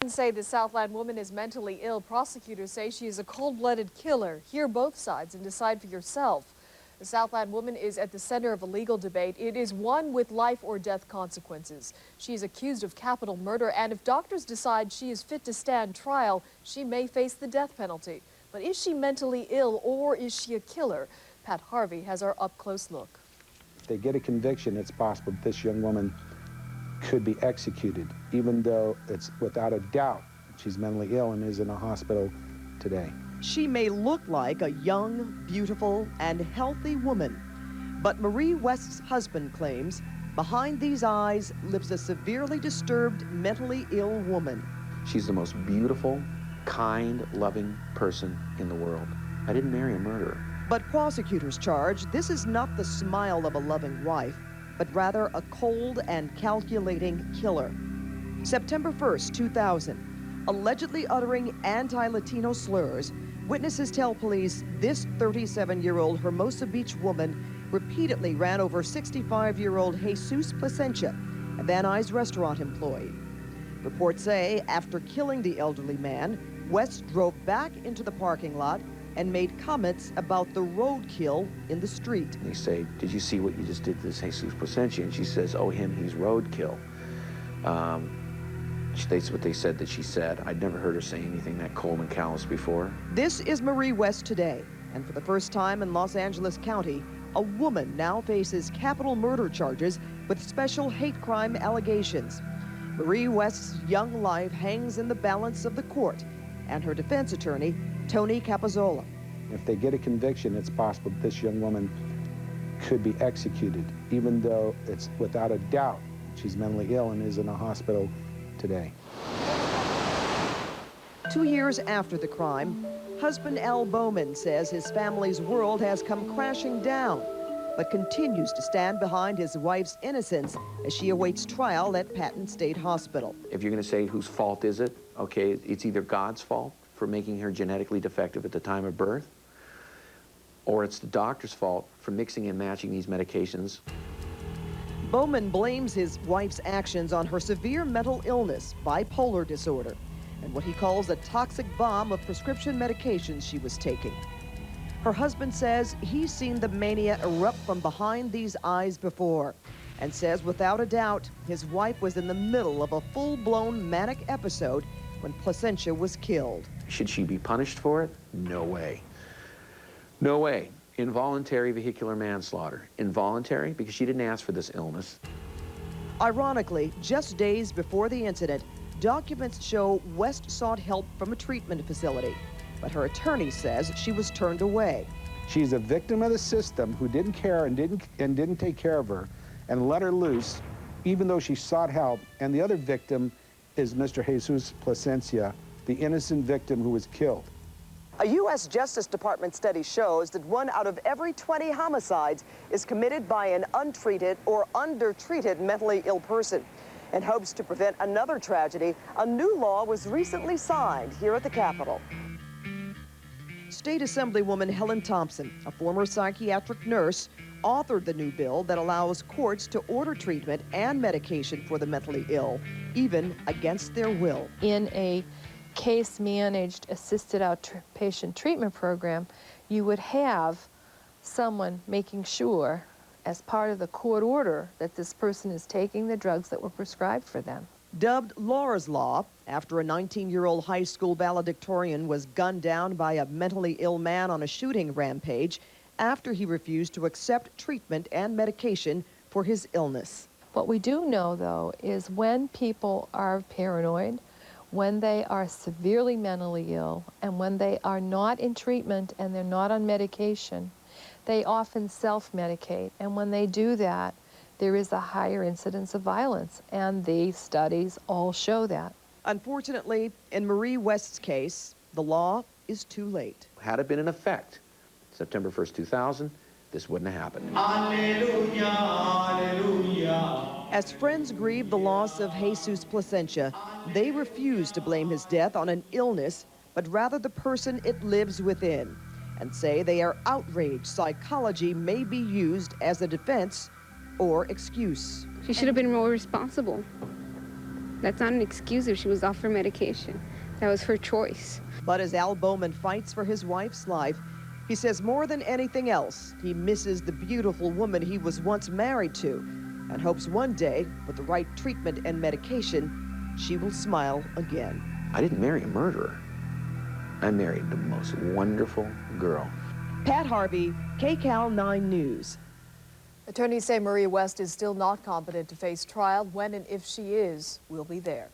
Say the Southland woman is mentally ill. Prosecutors say she is a cold-blooded killer. Hear both sides and decide for yourself. The Southland woman is at the center of a legal debate. It is one with life or death consequences. She is accused of capital murder, and if doctors decide she is fit to stand trial, she may face the death penalty. But is she mentally ill or is she a killer? Pat Harvey has our up-close look. If they get a conviction, it's possible that this young woman could be executed, even though it's without a doubt she's mentally ill and is in a hospital today. She may look like a young, beautiful, and healthy woman, but Marie West's husband claims behind these eyes lives a severely disturbed, mentally ill woman. She's the most beautiful, kind, loving person in the world. I didn't marry a murderer. But prosecutors charge this is not the smile of a loving wife, but rather a cold and calculating killer. September 1st, 2000, allegedly uttering anti-Latino slurs, witnesses tell police this 37-year-old Hermosa Beach woman repeatedly ran over 65-year-old Jesus Plasencia, a Van Nuys restaurant employee. Reports say after killing the elderly man, West drove back into the parking lot and made comments about the roadkill in the street. They say, "Did you see what you just did to this Jesus Plasencia?" And she says, "Oh, him, he's roadkill." That's what they said that she said. I'd never heard her say anything that cold and callous before. This is Marie West today, and for the first time in Los Angeles County, a woman now faces capital murder charges with special hate crime allegations. Marie West's young life hangs in the balance of the court, and her defense attorney, Tony Capozzola. If they get a conviction, it's possible that this young woman could be executed, even though it's without a doubt she's mentally ill and is in a hospital today. 2 years after the crime, husband Al Bowman says his family's world has come crashing down, but continues to stand behind his wife's innocence as she awaits trial at Patton State Hospital. If you're going to say whose fault is it, okay, it's either God's fault for making her genetically defective at the time of birth, or it's the doctor's fault for mixing and matching these medications. Bowman blames his wife's actions on her severe mental illness, bipolar disorder, and what he calls a toxic bomb of prescription medications she was taking. Her husband says he's seen the mania erupt from behind these eyes before, and says without a doubt his wife was in the middle of a full-blown manic episode when Plasencia was killed. Should she be punished for it? No way. No way. Involuntary vehicular manslaughter. Involuntary because she didn't ask for this illness. Ironically, just days before the incident, documents show West sought help from a treatment facility, but her attorney says she was turned away. She's a victim of the system who didn't care and didn't take care of her and let her loose, even though she sought help. And the other victim is Mr. Jesus Plasencia, the innocent victim who was killed. A U.S. Justice Department study shows that 1 out of every 20 homicides is committed by an untreated or undertreated mentally ill person. In hopes to prevent another tragedy, a new law was recently signed here at the Capitol. State Assemblywoman Helen Thompson, a former psychiatric nurse, authored the new bill that allows courts to order treatment and medication for the mentally ill, even against their will. In a case-managed assisted outpatient treatment program, you would have someone making sure, as part of the court order, that this person is taking the drugs that were prescribed for them. Dubbed Laura's Law, after a 19-year-old high school valedictorian was gunned down by a mentally ill man on a shooting rampage after he refused to accept treatment and medication for his illness. What we do know, though, is when people are paranoid, when they are severely mentally ill, and when they are not in treatment and they're not on medication, they often self-medicate. And when they do that, there is a higher incidence of violence, and the studies all show that. Unfortunately, in Marie West's case, the law is too late. Had it been in effect September 1st, 2000, this wouldn't have happened. Alleluia, alleluia. As friends grieve the loss of Jesus Plasencia, they refuse to blame his death on an illness, but rather the person it lives within, and say they are outraged psychology may be used as a defense or excuse. She should have been more responsible. That's not an excuse if she was off her medication. That was her choice. But as Al Bowman fights for his wife's life, he says more than anything else, he misses the beautiful woman he was once married to and hopes one day, with the right treatment and medication, she will smile again. I didn't marry a murderer. I married the most wonderful girl. Pat Harvey, KCAL 9 News. Attorneys say Maria West is still not competent to face trial. When and if she is, we'll be there.